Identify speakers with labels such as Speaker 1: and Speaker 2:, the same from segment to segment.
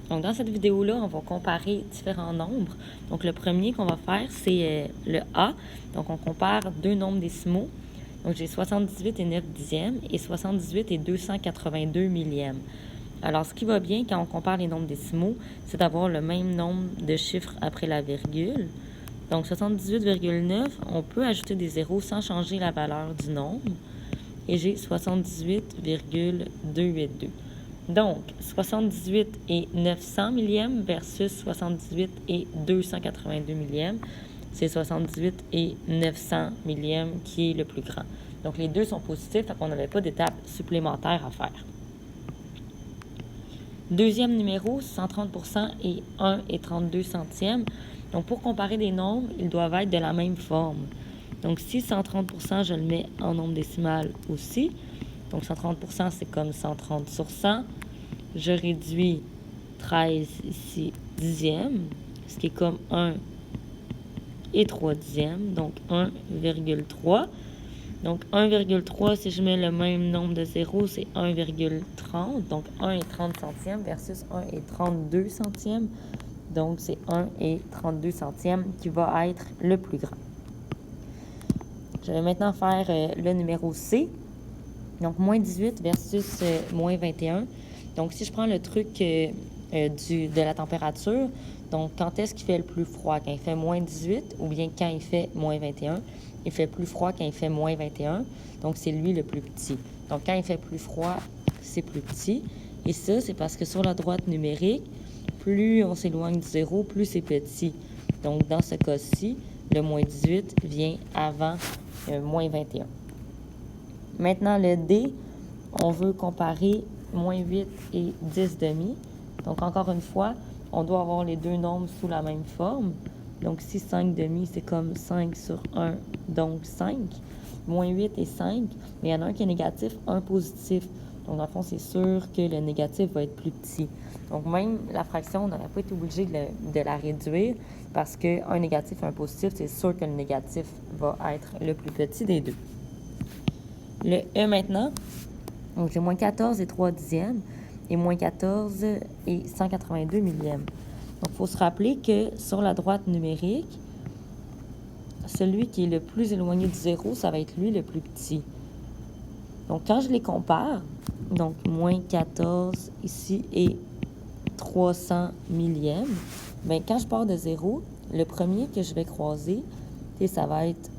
Speaker 1: Donc, dans cette vidéo-là, on va comparer différents nombres. Donc, le premier qu'on va faire, c'est le A. Donc, on compare deux nombres décimaux. Donc, j'ai 78 et 9 dixièmes et 78 et 282 millièmes. Alors, ce qui va bien quand on compare les nombres décimaux, c'est d'avoir le même nombre de chiffres après la virgule. Donc, 78,9, on peut ajouter des zéros sans changer la valeur du nombre. Et j'ai 78,282. Donc, 78 et 900 millièmes versus 78 et 282 millièmes. C'est 78 et 900 millièmes qui est le plus grand. Donc, les deux sont positifs, donc on n'avait pas d'étape supplémentaire à faire. Deuxième numéro, 130% et 1 et 32 centièmes. Donc, pour comparer des nombres, ils doivent être de la même forme. Donc, si 130%, je le mets en nombre décimal aussi. Donc, 130%, c'est comme 130 sur 100. Je réduis 13 ici dixièmes, ce qui est comme 1 et 3 dixièmes, donc 1,3. Donc 1,3, si je mets le même nombre de zéros, c'est 1,30. Donc 1 et 30 centièmes versus 1 et 32 centièmes. Donc c'est 1 et 32 centièmes qui va être le plus grand. Je vais maintenant faire le numéro C. Donc moins 18 versus moins 21. Donc si je prends le truc de la température, donc quand est-ce qu'il fait le plus froid? Quand il fait moins 18 ou bien quand il fait moins 21? Il fait plus froid quand il fait moins 21. Donc c'est lui le plus petit. Donc quand il fait plus froid, c'est plus petit. Et ça, c'est parce que sur la droite numérique, plus on s'éloigne du zéro, plus c'est petit. Donc dans ce cas-ci, le moins 18 vient avant moins 21. Maintenant, le D, on veut comparer moins 8 et 10 demi. Donc, encore une fois, on doit avoir les deux nombres sous la même forme. Donc, si 5 demi, c'est comme 5 sur 1, donc 5. Moins 8 et 5, mais il y en a un qui est négatif, un positif. Donc, dans le fond, c'est sûr que le négatif va être plus petit. Donc, même la fraction, on n'aurait pas été obligé de la réduire parce qu'un négatif et un positif, c'est sûr que le négatif va être le plus petit des deux. Le E maintenant, donc j'ai moins 14 et 3 dixièmes et moins 14 et 182 millièmes. Donc, il faut se rappeler que sur la droite numérique, celui qui est le plus éloigné du zéro, ça va être lui le plus petit. Donc, quand je les compare, donc moins 14 ici et 300 millièmes, bien, quand je pars de zéro, le premier que je vais croiser, ça va être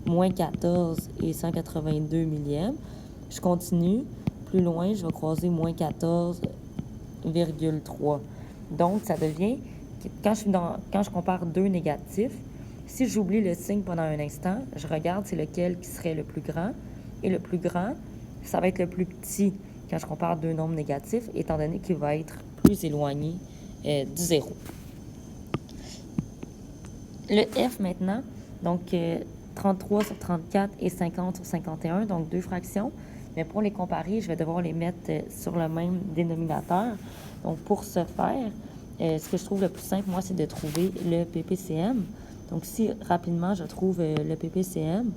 Speaker 1: moins 14 et 182 millièmes. Je continue. Plus loin, je vais croiser moins 14,3. Donc, ça devient, quand je compare deux négatifs, si j'oublie le signe pendant un instant, je regarde c'est lequel qui serait le plus grand. Et le plus grand, ça va être le plus petit quand je compare deux nombres négatifs, étant donné qu'il va être plus éloigné du zéro. Le F maintenant, donc 33 sur 34 et 50 sur 51, donc deux fractions. Mais pour les comparer, je vais devoir les mettre sur le même dénominateur. Donc, pour ce faire, ce que je trouve le plus simple, moi, c'est de trouver le PPCM. Donc, si rapidement, je trouve le PPCM,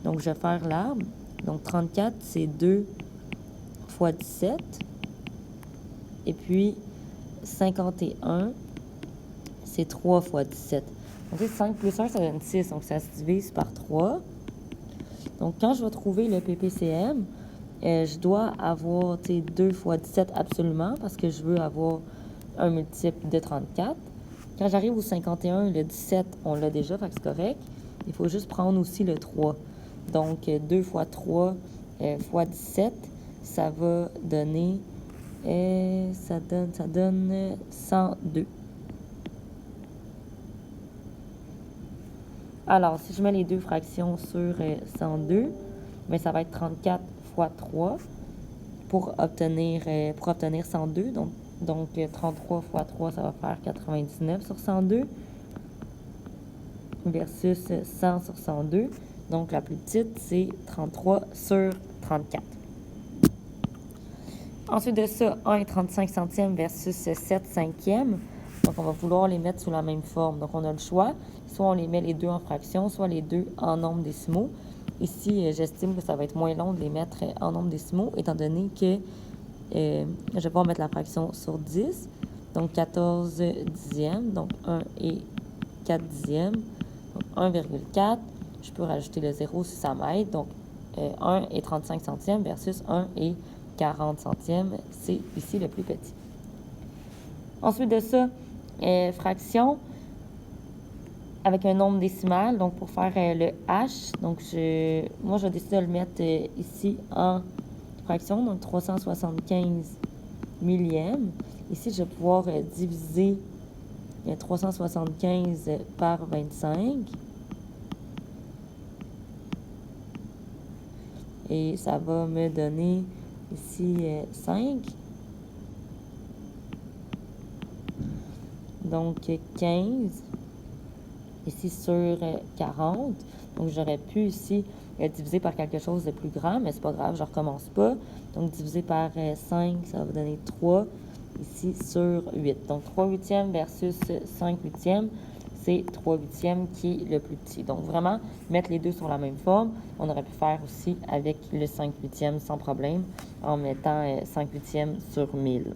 Speaker 1: donc je vais faire l'arbre. Donc, 34, c'est 2 fois 17. Et puis, 51, c'est 3 fois 17. Donc, 5 plus 1, ça donne 6. Donc, ça se divise par 3. Donc, quand je vais trouver le PPCM, je dois avoir 2 fois 17 absolument parce que je veux avoir un multiple de 34. Quand j'arrive au 51, le 17, on l'a déjà, fait que c'est correct. Il faut juste prendre aussi le 3. Donc, 2 fois 3 fois 17, ça va donner... ça donne 102. Alors, si je mets les deux fractions sur 102, bien, ça va être 34 fois 3 pour obtenir 102. Donc 33 fois 3, ça va faire 99 sur 102 versus 100 sur 102. Donc, la plus petite, c'est 33 sur 34. Ensuite de ça, 1 et 35 centièmes versus 7 cinquièmes. Donc, on va vouloir les mettre sous la même forme. Donc, on a le choix. Soit on les met les deux en fractions, soit les deux en nombres décimaux. Ici, j'estime que ça va être moins long de les mettre en nombres décimaux, étant donné que je vais pouvoir mettre la fraction sur 10. donc 14 dixièmes, donc 1 et 4 dixièmes, donc 1,4. Je peux rajouter le 0 si ça m'aide, donc 1 et 35 centièmes versus 1 et 40 centièmes, c'est ici le plus petit. Ensuite de ça, fraction avec un nombre décimal, donc pour faire le H, donc moi je décide de le mettre ici en fraction, donc 375 millièmes. Ici, je vais pouvoir diviser 375 par 25. Et ça va me donner ici 5. Donc 15. Ici sur 40. Donc j'aurais pu ici diviser par quelque chose de plus grand, mais c'est pas grave, je recommence pas. Donc diviser par 5, ça va donner 3 ici sur 8. Donc 3 huitièmes versus 5 huitièmes, c'est 3 huitièmes qui est le plus petit. Donc vraiment, mettre les deux sur la même forme, on aurait pu faire aussi avec le 5 huitièmes sans problème, en mettant 5 huitièmes sur 1000.